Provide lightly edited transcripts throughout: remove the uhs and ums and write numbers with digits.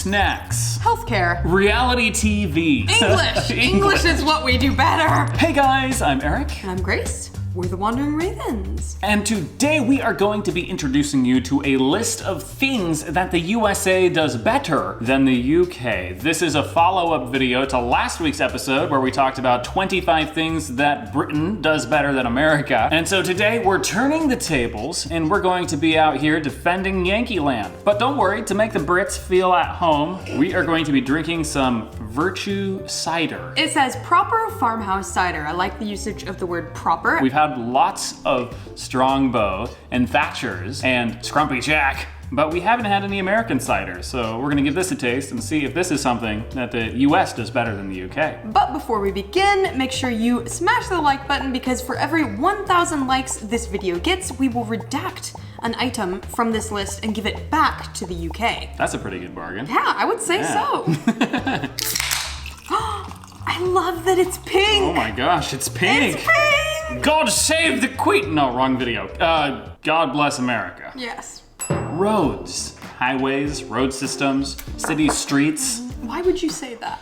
snacks, healthcare, reality TV, English. English is what we do better. Hey guys, I'm Eric. And I'm Grace. We're the Wandering Ravens. And today we are going to be introducing you to a list of things that the USA does better than the UK. This is a follow-up video to last week's episode where we talked about 25 things that Britain does better than America. And so today we're turning the tables and we're going to be out here defending Yankee Land. But don't worry, to make the Brits feel at home, we are going to be drinking some Virtue cider. It says proper farmhouse cider. I like the usage of the word proper. We've had lots of Strongbow and Thatchers and Scrumpy Jack, but we haven't had any American cider. So we're gonna give this a taste and see if this is something that the US does better than the UK. But before we begin, make sure you smash the like button because for every 1,000 likes this video gets, we will redact an item from this list and give it back to the UK. That's a pretty good bargain. Yeah, I would say so. I love that it's pink. Oh my gosh, it's pink. It's pink. God save the Queen. No, wrong video. God bless America. Yes. Roads, highways, road systems, city streets. Why would you say that?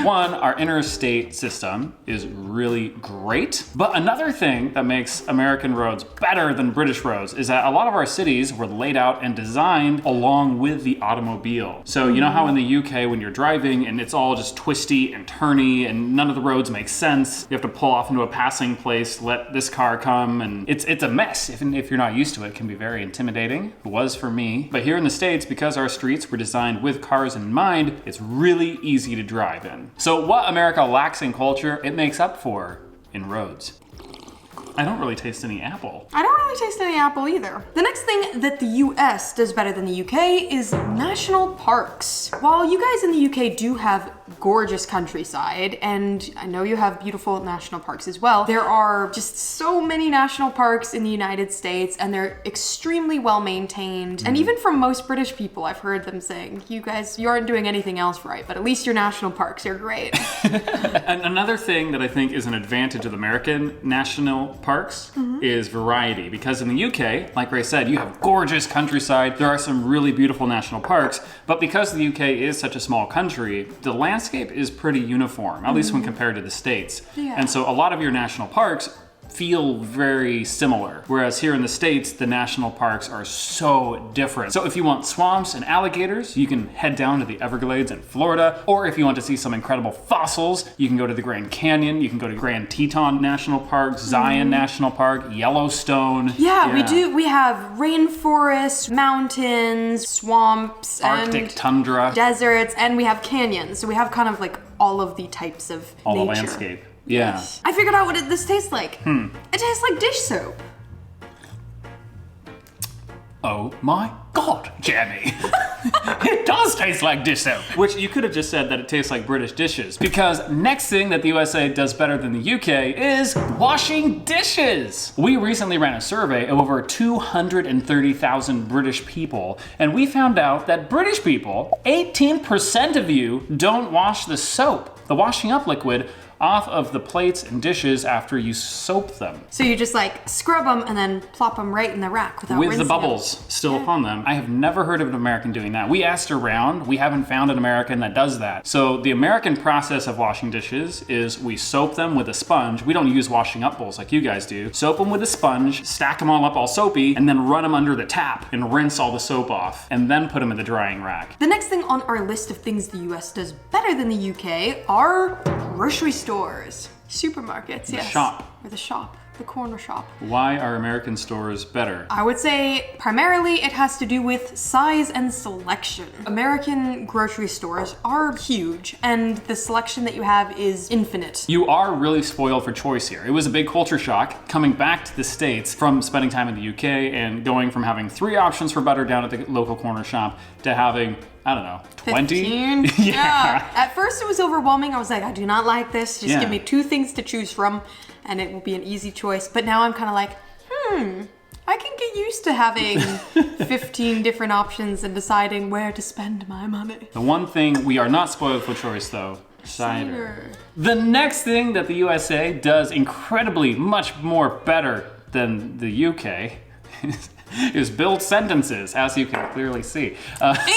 One, our interstate system is really great. But another thing that makes American roads better than British roads is that a lot of our cities were laid out and designed along with the automobile. So you know how in the UK when you're driving and it's all just twisty and turny and none of the roads make sense. You have to pull off into a passing place, let this car come, and it's a mess. If you're not used to it, it can be very intimidating. It was for me. But here in the States, because our streets were designed with cars in mind, it's really easy to drive in. So what America lacks in culture, it makes up for in roads. I don't really taste any apple. I don't really taste any apple either. The next thing that the US does better than the UK is national parks. While you guys in the UK do have gorgeous countryside, and I know you have beautiful national parks as well, there are just so many national parks in the United States and they're extremely well maintained. And even from most British people, I've heard them saying, you guys, you aren't doing anything else right, but at least your national parks are great. And another thing that I think is an advantage of American national parks is variety, because in the UK, like Ray said, you have gorgeous countryside, there are some really beautiful national parks, but because the UK is such a small country, the landscape is pretty uniform, at least when compared to the States. Yeah. And so a lot of your national parks feel very similar. Whereas here in the States, the national parks are so different. So if you want swamps and alligators, you can head down to the Everglades in Florida. Or if you want to see some incredible fossils, you can go to the Grand Canyon, you can go to Grand Teton National Park, Zion National Park, Yellowstone. Yeah, we do. We have rainforests, mountains, swamps, Arctic tundra. deserts, and we have canyons. So we have kind of like all of the types of All nature. the landscape. Yeah. Yes. I figured out what this tastes like. It tastes like dish soap. Oh my God, Jenny. It does taste like dish soap. Which you could have just said that it tastes like British dishes, because next thing that the USA does better than the UK is washing dishes. We recently ran a survey of over 230,000 British people, and we found out that British people, 18% of you don't wash the soap, the washing up liquid, off of the plates and dishes after you soap them. So you just like scrub them and then plop them right in the rack without With rinsing the bubbles them. still upon them. I have never heard of an American doing that. We asked around, we haven't found an American that does that. So the American process of washing dishes is we soap them with a sponge. We don't use washing up bowls like you guys do. Soap them with a sponge, stack them all up all soapy, and then run them under the tap and rinse all the soap off, and then put them in the drying rack. The next thing on our list of things the US does better than the UK are grocery stores. Supermarkets, yes. shop. Or the shop. The corner shop. Why are American stores better? I would say primarily it has to do with size and selection. American grocery stores are huge and the selection that you have is infinite. You are really spoiled for choice here. It was a big culture shock coming back to the States from spending time in the UK and going from having 3 options for butter down at the local corner shop to having, I don't know, 20? 15? Yeah. At first it was overwhelming. I was like, I do not like this. Just Yeah. give me 2 things to choose from and it will be an easy choice. But now I'm kind of like, I can get used to having 15 different options and deciding where to spend my money. The one thing we are not spoiled for choice though, cider. The next thing that the USA does incredibly much more better than the UK is build sentences, as you can clearly see.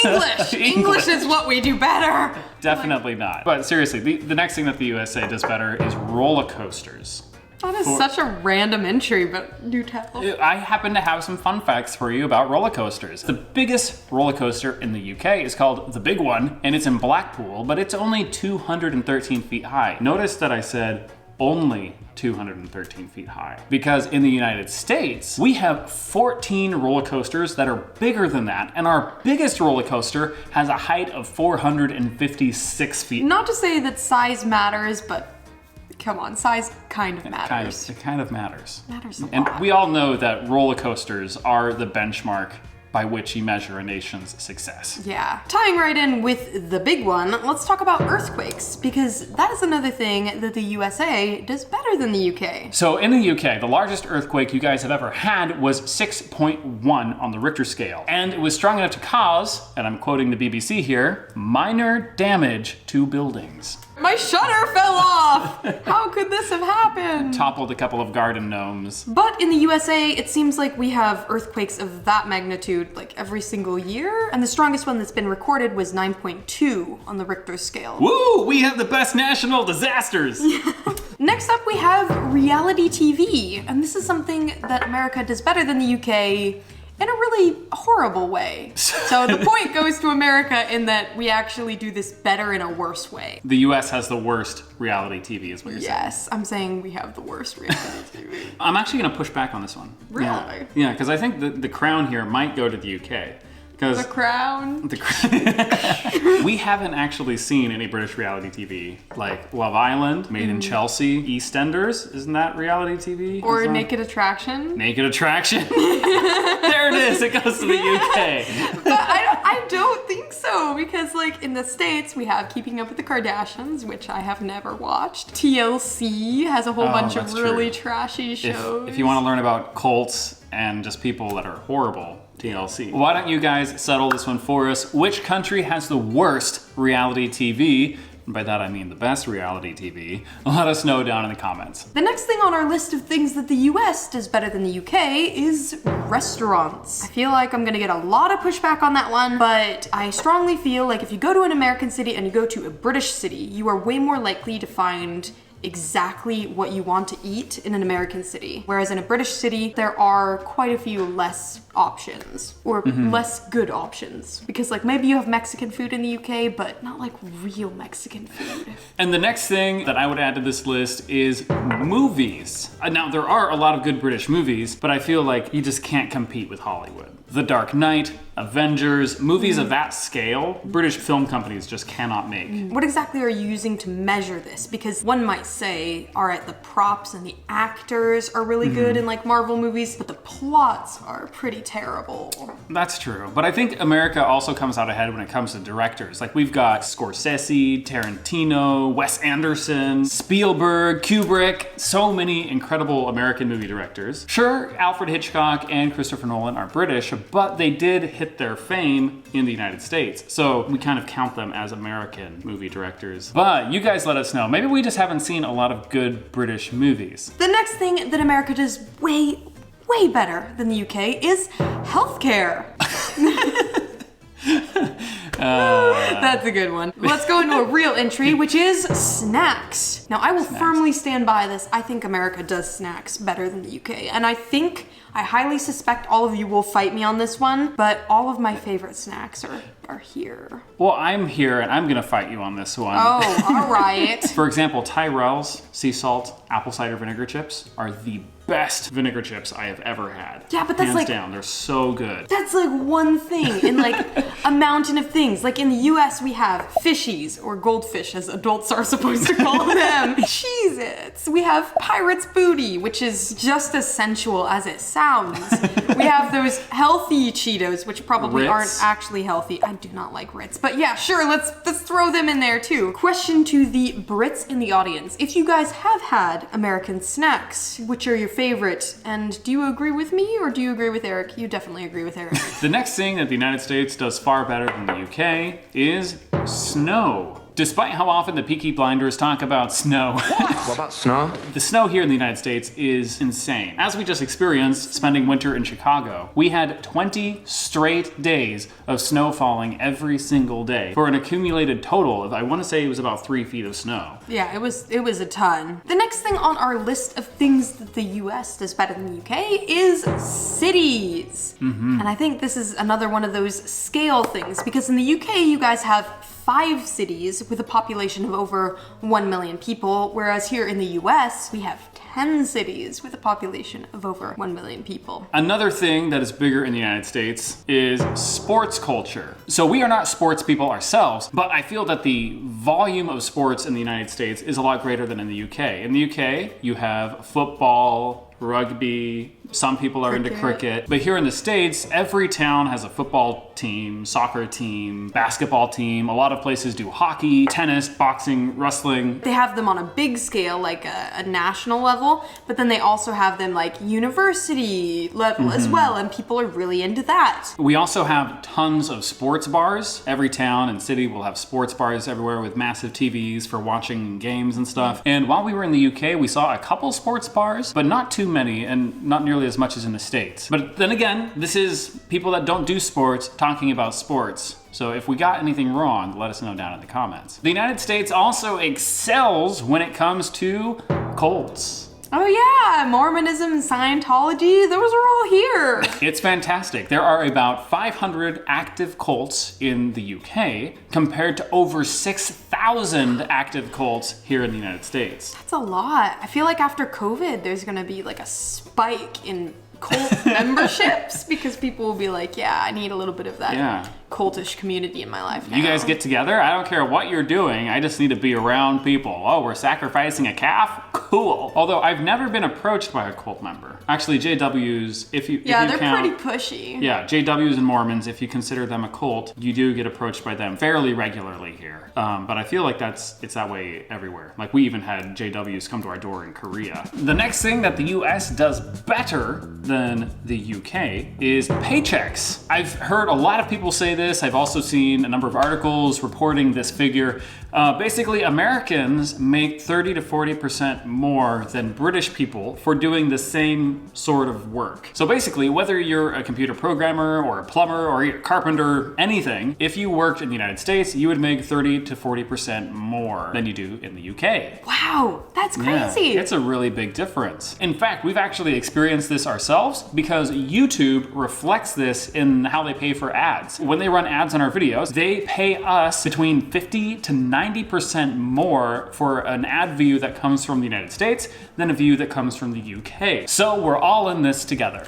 English! English is what we do better! Definitely not. But seriously, the next thing that the USA does better is roller coasters. That is such a random entry, but do tell. I happen to have some fun facts for you about roller coasters. The biggest roller coaster in the UK is called the Big One, and it's in Blackpool, but it's only 213 feet high. Notice that I said only 213 feet high, because in the United States, we have 14 roller coasters that are bigger than that, and our biggest roller coaster has a height of 456 feet. Not to say that size matters, but come on, size kind of matters. It kind of matters. Matters a lot. And we all know that roller coasters are the benchmark by which you measure a nation's success. Yeah. Tying right in with the big one, let's talk about earthquakes, because that is another thing that the USA does better than the UK. So in the UK, the largest earthquake you guys have ever had was 6.1 on the Richter scale. And it was strong enough to cause, and I'm quoting the BBC here, minor damage to buildings. My shutter fell off! How could this have happened? Toppled a couple of garden gnomes. But in the USA, it seems like we have earthquakes of that magnitude like every single year. And the strongest one that's been recorded was 9.2 on the Richter scale. Woo! We have the best national disasters! Next up, we have reality TV. And this is something that America does better than the UK in a really horrible way. So the point goes to America in that we actually do this better in a worse way. The US has the worst reality TV is what you're saying. Yes, I'm saying we have the worst reality TV. I'm actually gonna push back on this one. Really? Yeah, because I think the crown here might go to the UK. The Crown? We haven't actually seen any British reality TV, like Love Island, Made in Chelsea, EastEnders, isn't that reality TV? Or Naked Attraction? Naked Attraction. There it is, it goes to the UK. But I don't think so, because like in the States we have Keeping Up with the Kardashians, which I have never watched. TLC has a whole bunch of really trashy shows. If you want to learn about cults and just people that are horrible, TLC. Why don't you guys settle this one for us? Which country has the worst reality TV? And by that I mean the best reality TV. Let us know down in the comments. The next thing on our list of things that the US does better than the UK is restaurants. I feel like I'm gonna get a lot of pushback on that one, but I strongly feel like if you go to an American city and you go to a British city, you are way more likely to find exactly what you want to eat in an American city. Whereas in a British city, there are quite a few less options, or less good options. Because like maybe you have Mexican food in the UK, but not like real Mexican food. And the next thing that I would add to this list is movies. Now there are a lot of good British movies, but I feel like you just can't compete with Hollywood. The Dark Knight, Avengers, movies of that scale, British film companies just cannot make. What exactly are you using to measure this? Because one might say, all right, the props and the actors are really good in like Marvel movies, but the plots are pretty terrible. That's true, but I think America also comes out ahead when it comes to directors. Like we've got Scorsese, Tarantino, Wes Anderson, Spielberg, Kubrick, so many incredible American movie directors. Sure, Alfred Hitchcock and Christopher Nolan are British, but they did hit their fame in the United States. So we kind of count them as American movie directors. But you guys let us know. Maybe we just haven't seen a lot of good British movies. The next thing that America does way better than the UK is healthcare. That's a good one. Let's go into a real entry, which is snacks. Now, I will firmly stand by this. I think America does snacks better than the UK. And I highly suspect all of you will fight me on this one, but all of my favorite snacks are here. Well, I'm here and I'm gonna fight you on this one. Oh, all right. For example, Tyrell's sea salt apple cider vinegar chips are the best vinegar chips I have ever had. Yeah, but that's hands like down, they're so good. That's like one thing in like a mountain of things. Like in the US, we have fishies, or goldfish as adults are supposed to call them. Cheez-Its. We have Pirate's Booty, which is just as sensual as it sounds. We have those healthy Cheetos, which probably Ritz. aren't actually healthy. I do not like Ritz, but yeah, sure, let's throw them in there too. Question to the Brits in the audience. If you guys have had American snacks, which are your favorite, and do you agree with me or do you agree with Eric? You definitely agree with Eric. The next thing that the United States does far better than the UK is snow. Despite how often the Peaky Blinders talk about snow, What about snow? the snow here in the United States is insane. As we just experienced spending winter in Chicago, we had 20 straight days of snow falling every single day for an accumulated total of, I want to say it was about 3 feet of snow. Yeah, it was a ton. The next thing on our list of things that the US does better than the UK is cities. And I think this is another one of those scale things, because in the UK you guys have 5 cities with a population of over 1 million people, whereas here in the US we have 10 cities with a population of over 1 million people. Another thing that is bigger in the United States is sports culture. So we are not sports people ourselves, but I feel that the volume of sports in the United States is a lot greater than in the UK. In the UK, you have football, rugby, some people are into cricket. But here in the States, every town has a football team, soccer team, basketball team. A lot of places do hockey, tennis, boxing, wrestling. They have them on a big scale, like a national level, but then they also have them like university level as well, and people are really into that. We also have tons of sports bars. Every town and city will have sports bars everywhere with massive TVs for watching games and stuff. And while we were in the UK, we saw a couple sports bars, but not too many and not nearly as much as in the States. But then again, this is people that don't do sports talking about sports. So if we got anything wrong, let us know down in the comments. The United States also excels when it comes to cults. Oh yeah, Mormonism and Scientology, those are all here. It's fantastic. There are about 500 active cults in the UK compared to over 6,000 active cults here in the United States. That's a lot. I feel like after COVID, there's gonna be like a spike in cult memberships because people will be like, yeah, I need a little bit of that cultish community in my life now. You guys get together? I don't care what you're doing. I just need to be around people. Oh, we're sacrificing a calf? Cool. Although I've never been approached by a cult member. Actually, JWs, if you they're count, pretty pushy. Yeah, JWs and Mormons, if you consider them a cult, you do get approached by them fairly regularly here. But I feel like it's that way everywhere. Like we even had JWs come to our door in Korea. The next thing that the US does better than the UK is paychecks. I've heard a lot of people say this. I've also seen a number of articles reporting this figure. Basically, Americans make 30 to 40% more than British people for doing the same sort of work. So basically, whether you're a computer programmer or a plumber or a carpenter, anything, if you worked in the United States, you would make 30 to 40% more than you do in the UK. Wow, that's crazy. Yeah, it's a really big difference. In fact, we've actually experienced this ourselves because YouTube reflects this in how they pay for ads. When they run ads on our videos, they pay us between 50 to 90% more for an ad view that comes from the United States than a view that comes from the UK. So we're all in this together.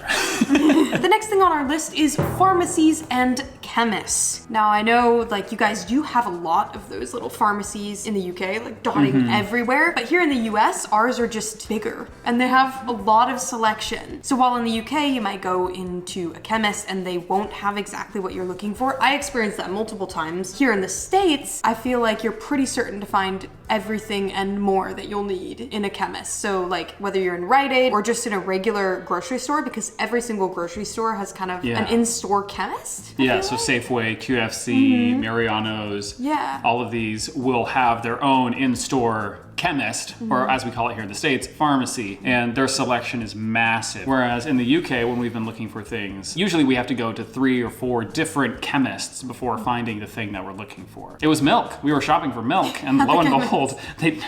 The next thing on our list is pharmacies and chemists. Now I know like you guys do have a lot of those little pharmacies in the UK, like dotting everywhere, but here in the US, ours are just bigger and they have a lot of selection. So while in the UK, you might go into a chemist and they won't have exactly what you're looking for. I experienced that multiple times. Here in the States, I feel like you're pretty certain to find everything and more that you'll need in a chemist. So like whether you're in Rite Aid or just in a regular grocery store, because every single grocery store has kind of an in-store chemist. Yeah, so Safeway, QFC, Mariano's, all of these will have their own in-store chemist, or as we call it here in the States, pharmacy, and their selection is massive. Whereas in the UK, when we've been looking for things, usually we have to go to 3 or 4 different chemists before finding the thing that we're looking for. It was milk. We were shopping for milk, and lo and behold,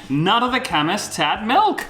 none of the chemists had milk.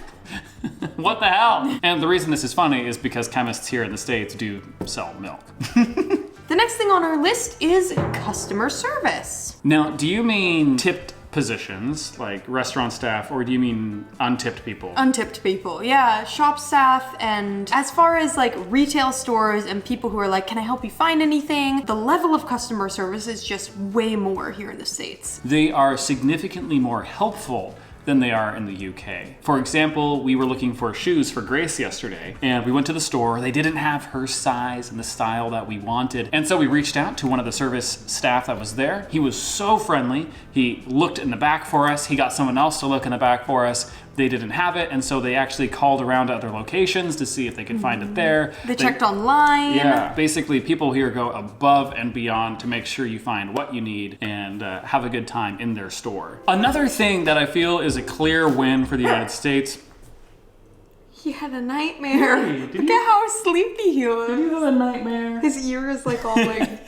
What the hell? And the reason this is funny is because chemists here in the States do sell milk. The next thing on our list is customer service. Now, do you mean tipped positions like restaurant staff, or do you mean untipped people? Untipped people, yeah, shop staff. And as far as like retail stores and people who are like, can I help you find anything? The level of customer service is just way more here in the States. They are significantly more helpful than they are in the UK. For example, we were looking for shoes for Grace yesterday, and we went to the store. They didn't have her size and the style that we wanted. And so we reached out to one of the service staff that was there. He was so friendly. He looked in the back for us. He got someone else to look in the back for us. they didn't have it, and so they actually called around to other locations to see if they could find it there. They checked online. Yeah, basically people here go above and beyond to make sure you find what you need and have a good time in their store. Another thing that I feel is a clear win for the United States. He had a nightmare. Hey, Look at how sleepy he was. Did you have a nightmare? His ear is like all like...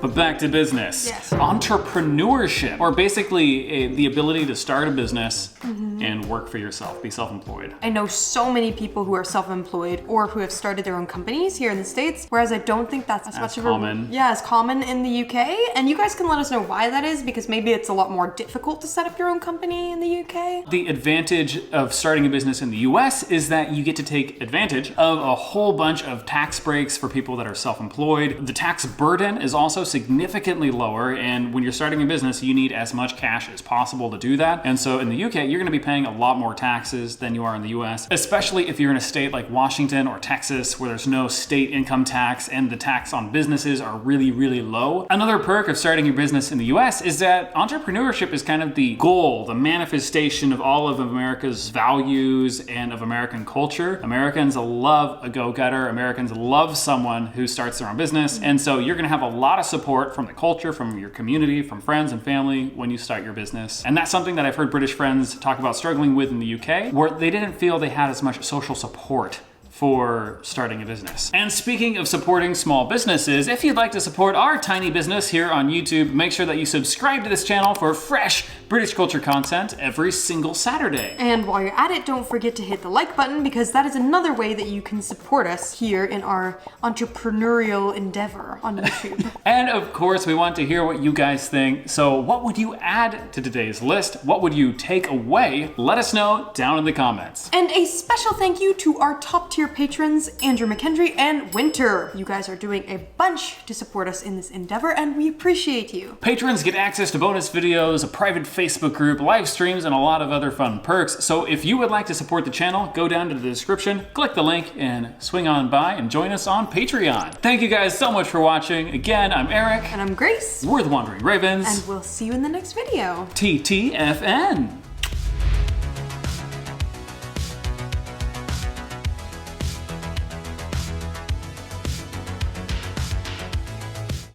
But back to business. Yes. Entrepreneurship, or basically the ability to start a business and work for yourself, be self-employed. I know so many people who are self-employed or who have started their own companies here in the States, whereas I don't think that's as much of as common in the UK. And you guys can let us know why that is, because maybe it's a lot more difficult to set up your own company in the UK. The advantage of starting a business in the US is that you get to take advantage of a whole bunch of tax breaks for people that are self-employed. The tax burden is also significantly lower, and when you're starting a business, you need as much cash as possible to do that. And so in the UK, you're gonna be paying a lot more taxes than you are in the US, especially if you're in a state like Washington or Texas where there's no state income tax and the tax on businesses are really, really low. Another perk of starting your business in the US is that entrepreneurship is kind of the goal, the manifestation of all of America's values and of American culture. Americans love a go-getter. Americans love someone who starts their own business. And so you're gonna have a lot of support from the culture, from your community, from friends and family when you start your business. And that's something that I've heard British friends talk about struggling with in the UK, where they didn't feel they had as much social support for starting a business. And speaking of supporting small businesses, if you'd like to support our tiny business here on YouTube, make sure that you subscribe to this channel for fresh British culture content every single Saturday. And while you're at it, don't forget to hit the like button, because that is another way that you can support us here in our entrepreneurial endeavor on YouTube. And of course, we want to hear what you guys think. So what would you add to today's list? What would you take away? Let us know down in the comments. And a special thank you to our top tier patrons, Andrew McKendry and Winter. You guys are doing a bunch to support us in this endeavor, and we appreciate you. Patrons get access to bonus videos, a private Facebook group, live streams, and a lot of other fun perks. So if you would like to support the channel, go down to the description, click the link, and swing on by and join us on Patreon. Thank you guys so much for watching. Again, I'm Eric. And I'm Grace. We're the Wandering Ravens. And we'll see you in the next video. TTFN.